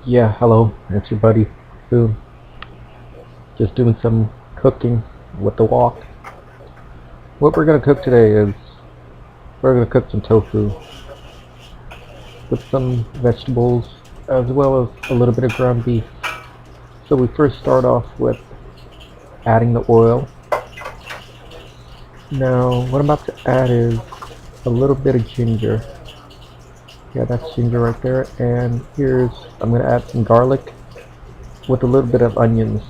Yeah, hello, it's your buddy Food. Just doing some cooking with the wok. What we're gonna cook today is we're gonna cook some tofu with some vegetables as well as a little bit of ground beef. So we first start off with adding the oil. Now what I'm about to add is a little bit of ginger. Yeah, that's ginger right there. And I'm gonna add some garlic with a little bit of onions.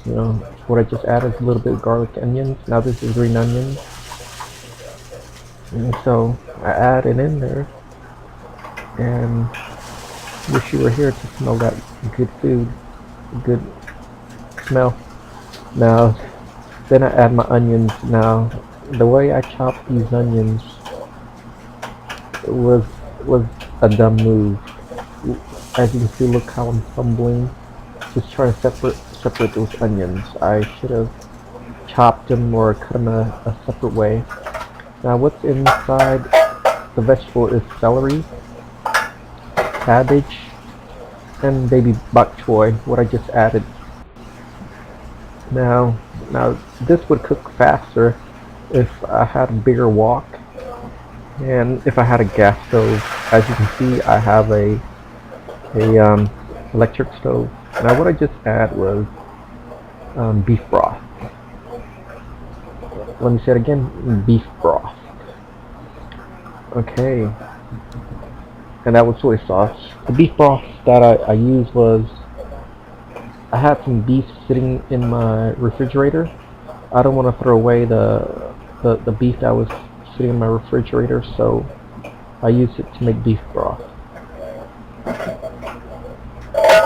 What I just added is a little bit of garlic onions. Now this is green onions. And so I add it in there, and wish you were here to smell that good food, good smell. Now, then I add my onions. Now, the way I chop these onions was was a dumb move. As you can see, look how I'm fumbling, just trying to separate those onions. I should have chopped them or cut them a separate way. Now what's inside the vegetable is celery, cabbage, and baby bok choy, what I just added. Now this would cook faster if I had a bigger wok and if I had a gas stove. As you can see, I have a electric stove. Now what I just add was beef broth. Let me say it again, beef broth. Okay, and that was soy sauce. The beef broth that I used was, I had some beef sitting in my refrigerator. I don't want to throw away the beef that was sitting in my refrigerator, so I used it to make beef broth.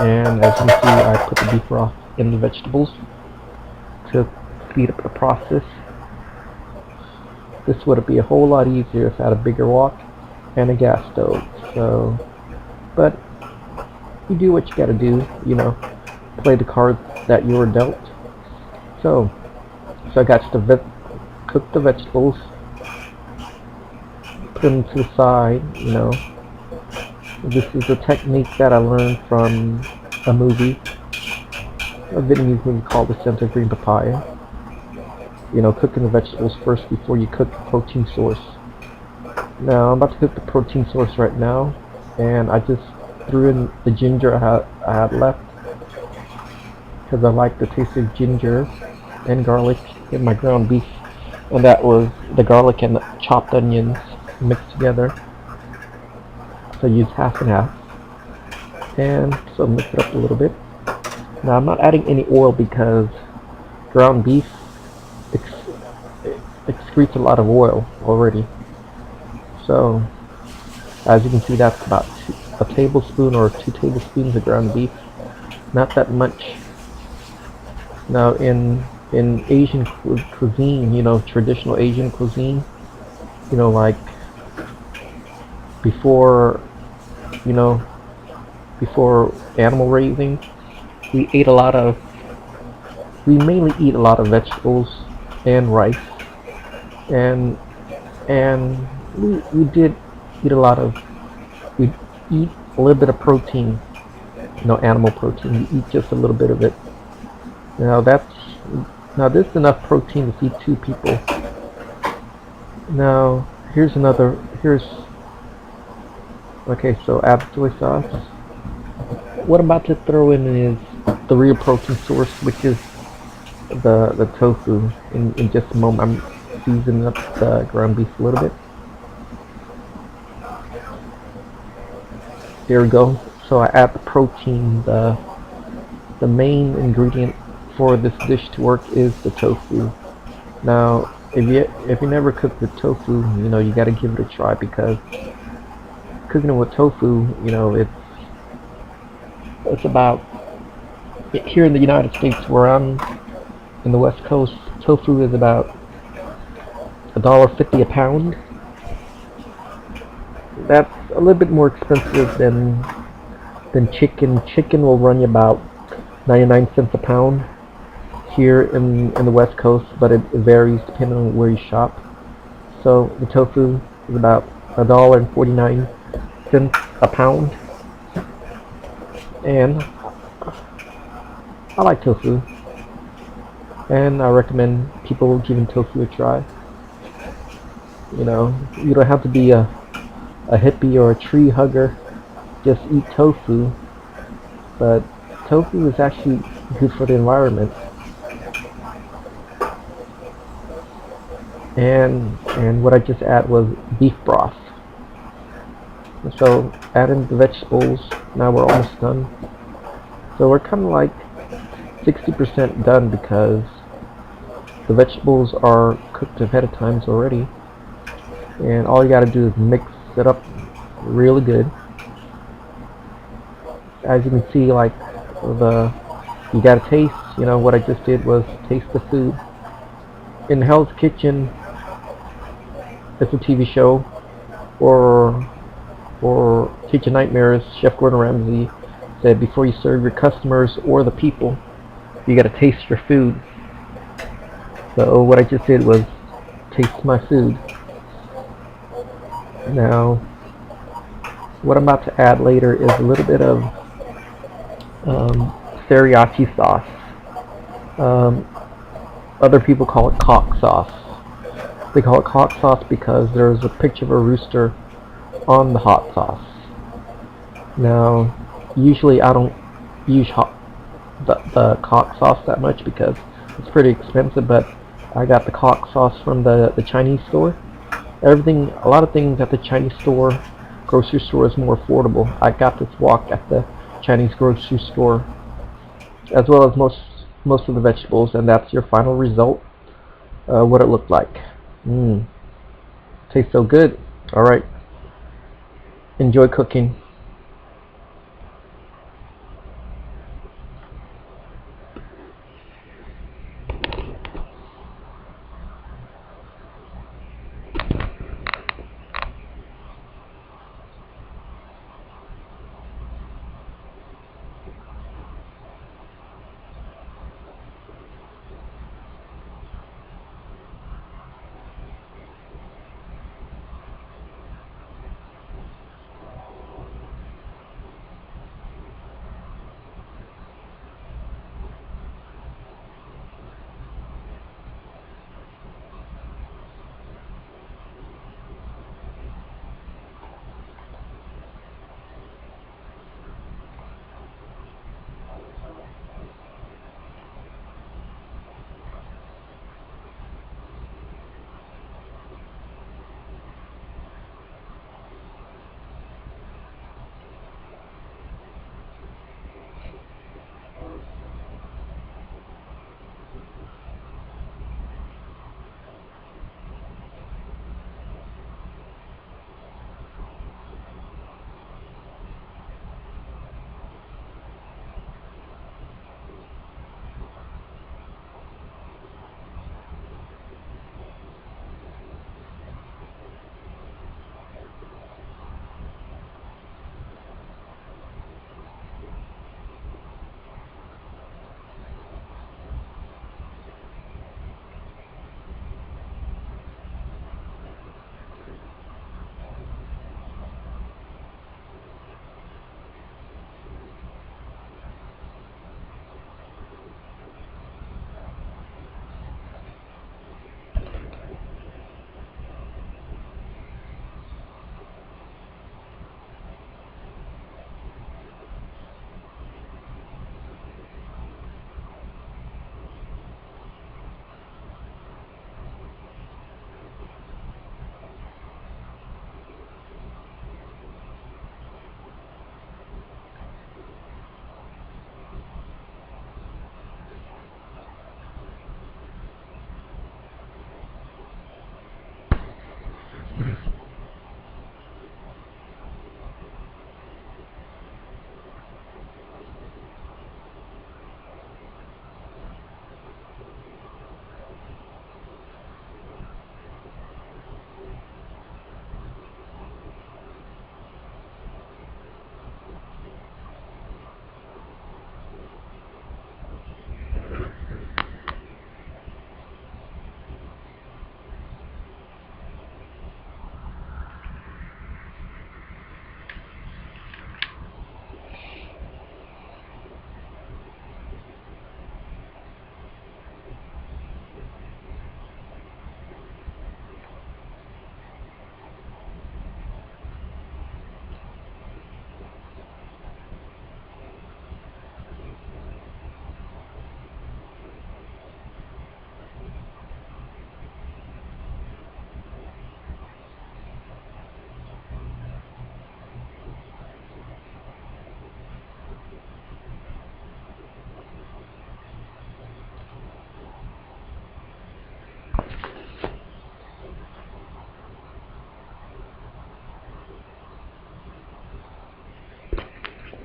And as you can see, I put the beef broth in the vegetables to speed up the process. This would be a whole lot easier if I had a bigger wok and a gas stove. So, but you do what you gotta do, play the cards that you were dealt. So I got to cook the vegetables, put them to the side. This is a technique that I learned from a Vietnamese movie called The Scent of Green Papaya. Cooking the vegetables first before you cook the protein source. Now I'm about to cook the protein source right now, and I just threw in the ginger I had left because I like the taste of ginger and garlic in my ground beef, and that was the garlic and the chopped onions mixed together. So I use half and half, and so mix it up a little bit. Now I'm not adding any oil because ground beef excretes a lot of oil already. So as you can see, that's about a tablespoon or 2 tablespoons of ground beef. Not that much. Now in Asian cuisine, traditional Asian cuisine, like before animal raising, we mainly eat a lot of vegetables and rice, and we did eat we eat a little bit of protein, animal protein. We eat just a little bit of it. Now this is enough protein to feed 2 people. Now okay, so add soy sauce. What I'm about to throw in is the real protein source, which is the tofu. In just a moment, I'm seasoning up the ground beef a little bit. There we go. So I add the protein. The main ingredient for this dish to work is the tofu. Now, if you never cooked with tofu, you got to give it a try, because cooking it with tofu, it's about, here in the United States where I'm in the West Coast, tofu is about $1.50 a pound. That's a little bit more expensive than chicken. Chicken will run you about 99 cents a pound here in the West Coast, but it varies depending on where you shop. So the tofu is about $1.49 a pound, and I like tofu, and I recommend people giving tofu a try. You know, you don't have to be a hippie or a tree hugger. Just eat tofu, but tofu is actually good for the environment. And what I just add was beef broth. So adding the vegetables. Now we're almost done. So we're kind of like 60% done because the vegetables are cooked ahead of time already, and all you gotta do is mix it up really good. As you can see, like the you gotta taste. You know what I just did was taste the food. In Hell's Kitchen, it's a TV show, or Kitchen Nightmares. Chef Gordon Ramsay said before you serve your customers or the people, you gotta taste your food. So what I just did was taste my food. Now, what I'm about to add later is a little bit of teriyaki sauce. Um, Other people call it cock sauce. They call it cock sauce because there's a picture of a rooster on the hot sauce. Now, usually I don't use the cock sauce that much because it's pretty expensive, but I got the cock sauce from the Chinese store. A lot of things at the Chinese store, grocery store is more affordable. I got this wok at the Chinese grocery store, as well as most of the vegetables, and that's your final result. What it looked like. Mmm, tastes so good. All right, enjoy cooking.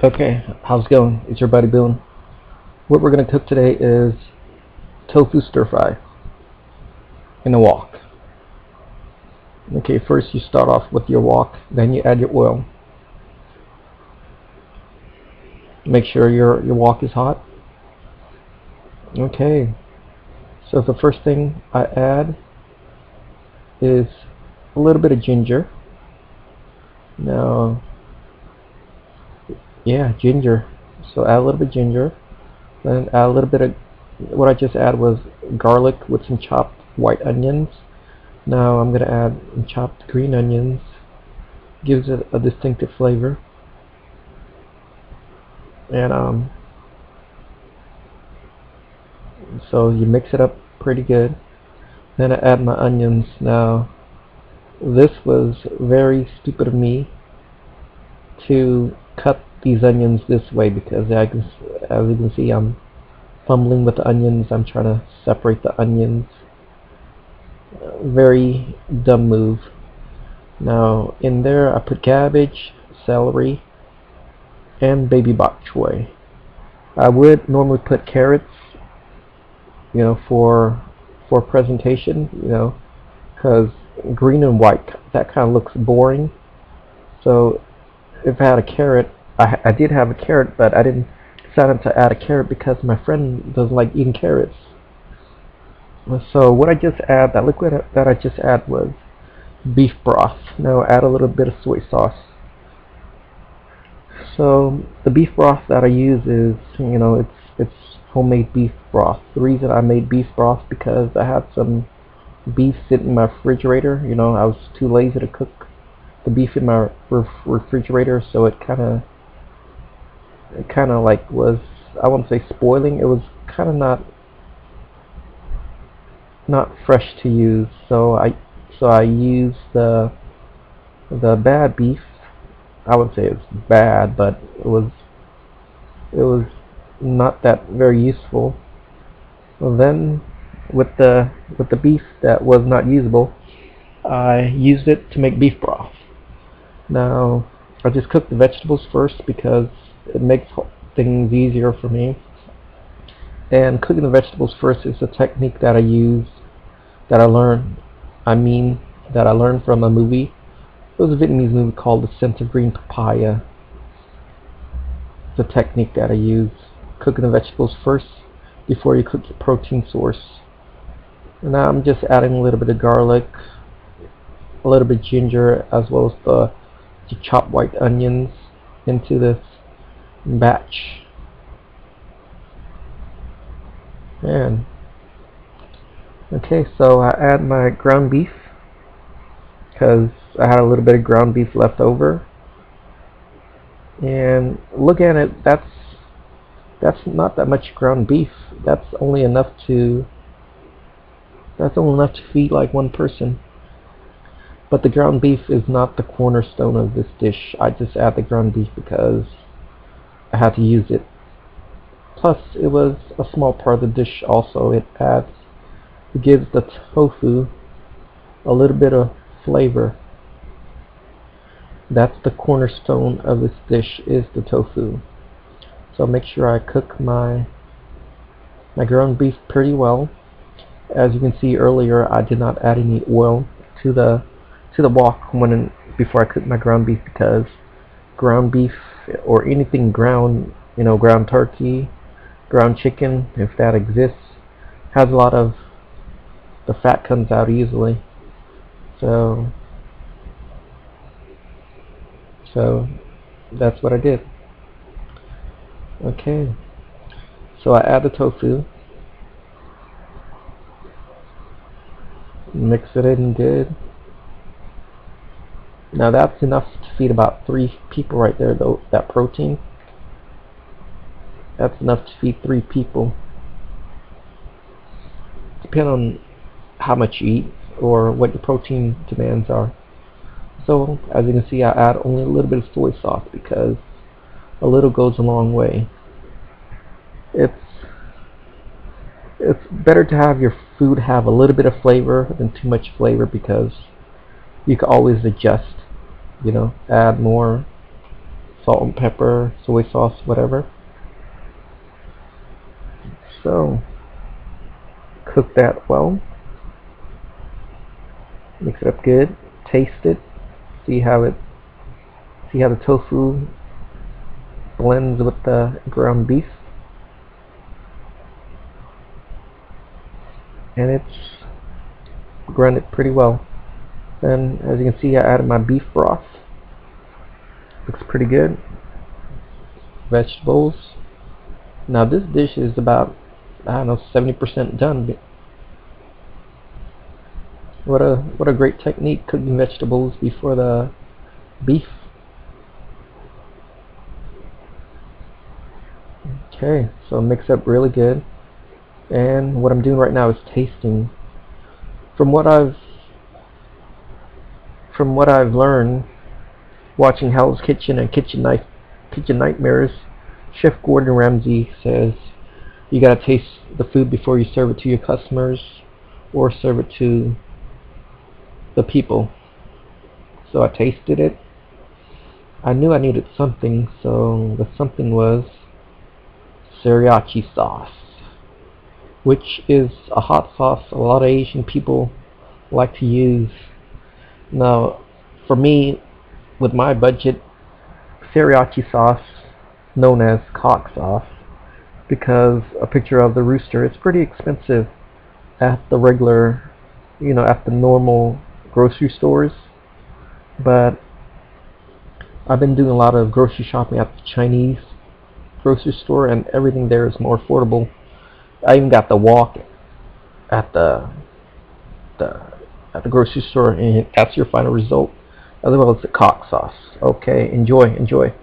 Okay, how's it going? It's your buddy Boone. What we're going to cook today is tofu stir fry in a wok. Okay, first you start off with your wok, then you add your oil. Make sure your wok is hot. Okay, so the first thing I add is a little bit of ginger. Now, yeah, ginger. So add a little bit of ginger. Then add a little bit of, what I just added was garlic with some chopped white onions. Now I'm going to add chopped green onions. Gives it a distinctive flavor. And so you mix it up pretty good. Then I add my onions. Now this was very stupid of me to cut these onions this way, because as you can see, I'm fumbling with the onions. I'm trying to separate the onions. Very dumb move. Now in there I put cabbage, celery, and baby bok choy. I would normally put carrots, you know, for presentation, you know, because green and white, that kind of looks boring. So if I had a carrot, I did have a carrot, but I didn't decide to add a carrot because my friend doesn't like eating carrots. So what I just add, that liquid that I just add, was beef broth. Now add a little bit of soy sauce. So the beef broth that I use is, you know, it's homemade beef broth. The reason I made beef broth because I had some beef sitting in my refrigerator. You know, I was too lazy to cook the beef in my refrigerator, so it kind of like was, I wouldn't say spoiling. It was kind of not fresh to use. So I used the bad beef. I would say it's bad, but it was not that very useful. Well, then with the beef that was not usable, I used it to make beef broth. Now I just cook the vegetables first because it makes things easier for me. And cooking the vegetables first is a technique that I use, that I learned from a movie. It was a Vietnamese movie called The Scent of Green Papaya. It's a technique that I use. Cooking the vegetables first before you cook your protein source. And now I'm just adding a little bit of garlic, a little bit of ginger, as well as the chopped white onions into this batch. And okay, so I add my ground beef because I had a little bit of ground beef left over. And look at it, that's not that much ground beef. That's only enough to feed like one person. But the ground beef is not the cornerstone of this dish. I just add the ground beef because I had to use it. Plus, it was a small part of the dish also. It gives the tofu a little bit of flavor. That's the cornerstone of this dish, is the tofu. So make sure I cook my ground beef pretty well. As you can see earlier, I did not add any oil to the wok before I cooked my ground beef, because ground beef or anything ground, you know, ground turkey, ground chicken, if that exists, has a lot of, the fat comes out easily. So that's what I did. Okay, so I add the tofu, mix it in good. Now that's enough to feed about 3 people right there, though. That protein, that's enough to feed 3 people. Depending on how much you eat or what your protein demands are. So as you can see, I add only a little bit of soy sauce because a little goes a long way. It's better to have your food have a little bit of flavor than too much flavor, because you can always adjust, you know, add more salt and pepper, soy sauce, whatever. So cook that well, mix it up good, taste it, see how the tofu blends with the ground beef, and it's grounded pretty well. Then, as you can see, I added my beef broth. Looks pretty good. Vegetables. Now this dish is about, I don't know, 70% done. What a great technique, cooking vegetables before the beef. Okay, so mix up really good. And what I'm doing right now is tasting. From what I've learned watching Hell's Kitchen and Kitchen Nightmares, Chef Gordon Ramsay says you gotta taste the food before you serve it to your customers or serve it to the people. So I tasted it. I knew I needed something, so the something was sriracha sauce, which is a hot sauce a lot of Asian people like to use. Now, for me, with my budget, sriracha sauce, known as cock sauce, because a picture of the rooster, it's pretty expensive at the regular, at the normal grocery stores. But I've been doing a lot of grocery shopping at the Chinese grocery store, and everything there is more affordable. I even got the wok at the grocery store, and that's your final result, as well as the cock sauce. Okay, enjoy.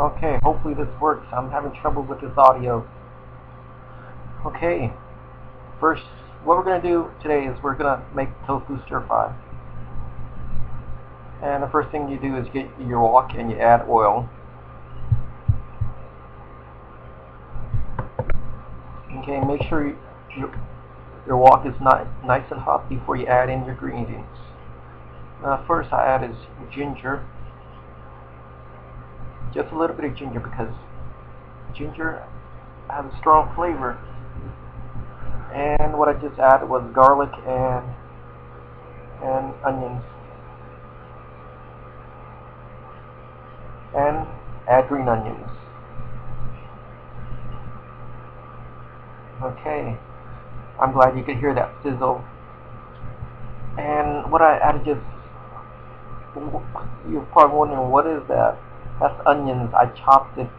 Okay, hopefully this works. I'm having trouble with this audio. Okay, first, what we're going to do today is we're going to make tofu stir fry. And the first thing you do is get your wok and you add oil. Okay, make sure your wok is nice and hot before you add in your ingredients. First I add is ginger. Just a little bit of ginger because ginger has a strong flavor. And what I just added was garlic and onions. And add green onions. Okay, I'm glad you could hear that sizzle. And what I added you're probably wondering, what is that? That's onions. I chopped it.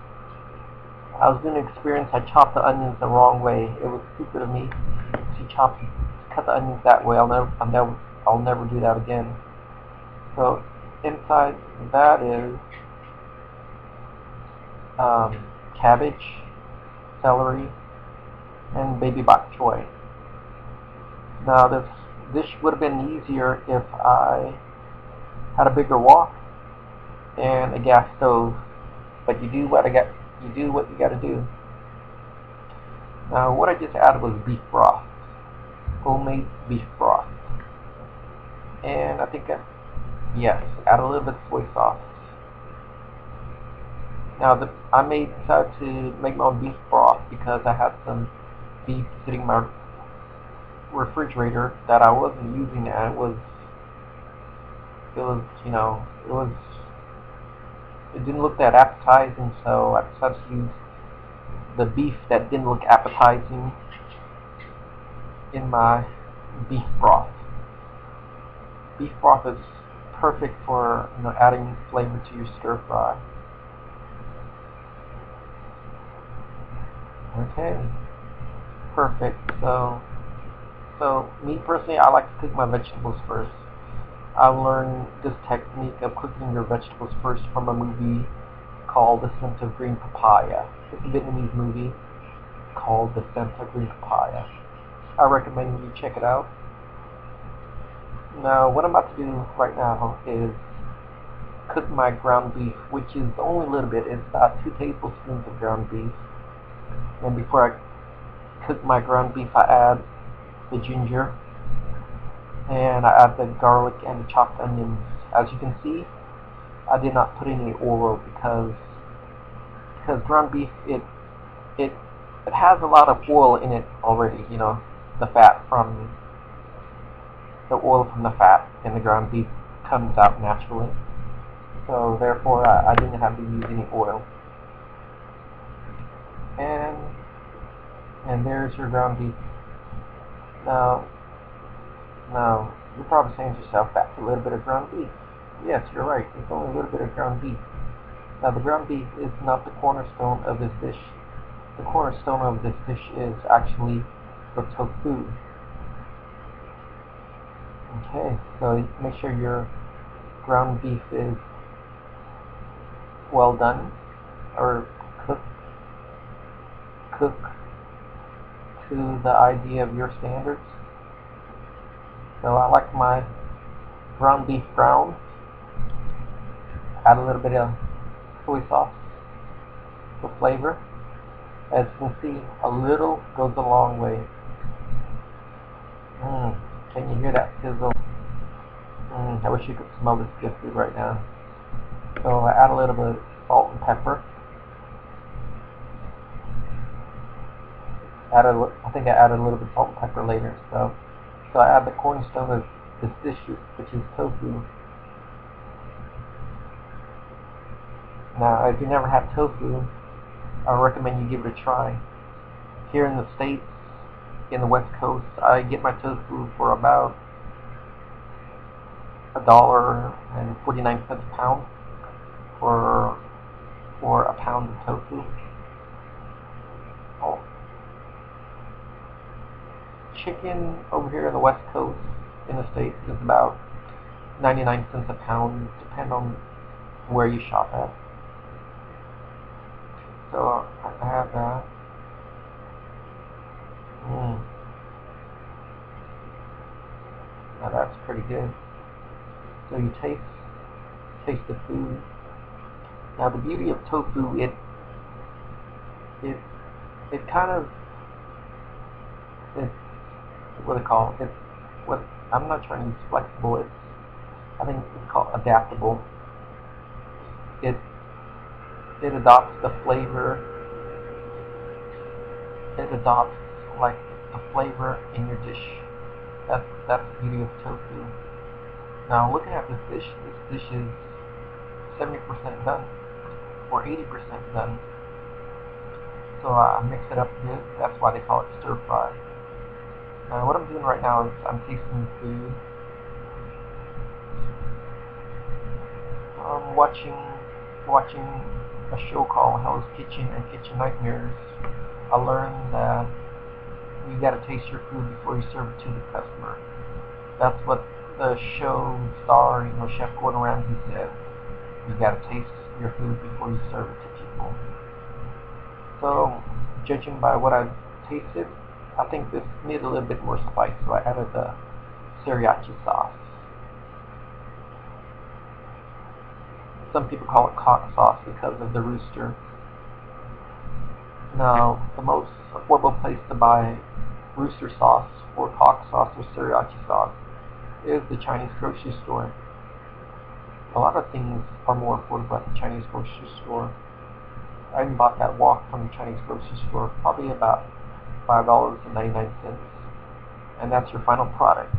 I was doing an experience. I chopped the onions the wrong way. It was stupid of me to cut the onions that way. I'll never do that again. So inside that is cabbage, celery, and baby bok choy. Now this would have been easier if I had a bigger wok and a gas stove, but you do what you got to do. Now what I just added was beef broth, homemade beef broth, and I think add a little bit of soy sauce. Now I decided to make my own beef broth because I had some beef sitting in my refrigerator that I wasn't using, and it didn't look that appetizing, so I decided to use the beef that didn't look appetizing in my beef broth. Beef broth is perfect for adding flavor to your stir fry. Okay, perfect. So me personally, I like to cook my vegetables first. I learned this technique of cooking your vegetables first from a movie called The Scent of Green Papaya. It's a Vietnamese movie called The Scent of Green Papaya. I recommend you check it out. Now, what I'm about to do right now is cook my ground beef, which is only a little bit. It's about 2 tablespoons of ground beef. And before I cook my ground beef, I add the ginger, and I add the garlic and the chopped onions. As you can see, I did not put any oil because ground beef it has a lot of oil in it already. The oil from the fat in the ground beef comes out naturally. So therefore, I didn't have to use any oil. And there's your ground beef. Now, you're probably saying to yourself, that's a little bit of ground beef. Yes, you're right. It's only a little bit of ground beef. Now, the ground beef is not the cornerstone of this dish. The cornerstone of this dish is actually the tofu. Okay, so make sure your ground beef is well done, or cooked to the idea of your standards. So I like my ground beef brown. Add a little bit of soy sauce for flavor. As you can see, a little goes a long way. Can you hear that sizzle? I wish you could smell this good food right now. So I add a little bit of salt and pepper. I think I added a little bit of salt and pepper later. So I add the cornerstone of this dish, which is tofu. Now, if you never had tofu, I recommend you give it a try. Here in the States, in the West Coast, I get my tofu for about $1.49 a pound for a pound of tofu. Chicken over here in the West Coast in the States is about 99 cents a pound, depending on where you shop at. So I have that. Now that's pretty good. So you taste the food. Now the beauty of tofu, it it kind of it what do they call it? It's what I'm not trying to use flexible. I think it's called adaptable. It it adopts the flavor. It adopts like the flavor in your dish. That's the beauty of tofu. Now looking at this dish is 70% done or 80% done. So I mix it up good. That's why they call it stir fry. Now what I'm doing right now is I'm tasting the food. I'm watching a show called Hell's Kitchen and Kitchen Nightmares. I learned that you gotta taste your food before you serve it to the customer. That's what the show star, Chef Gordon Ramsay said. You gotta taste your food before you serve it to people. So, judging by what I tasted, I think this needed a little bit more spice, so I added the sriracha sauce. Some people call it cock sauce because of the rooster. Now, the most affordable place to buy rooster sauce or cock sauce or sriracha sauce is the Chinese grocery store. A lot of things are more affordable at the Chinese grocery store. I even bought that wok from the Chinese grocery store, probably about $5.99, and that's your final product.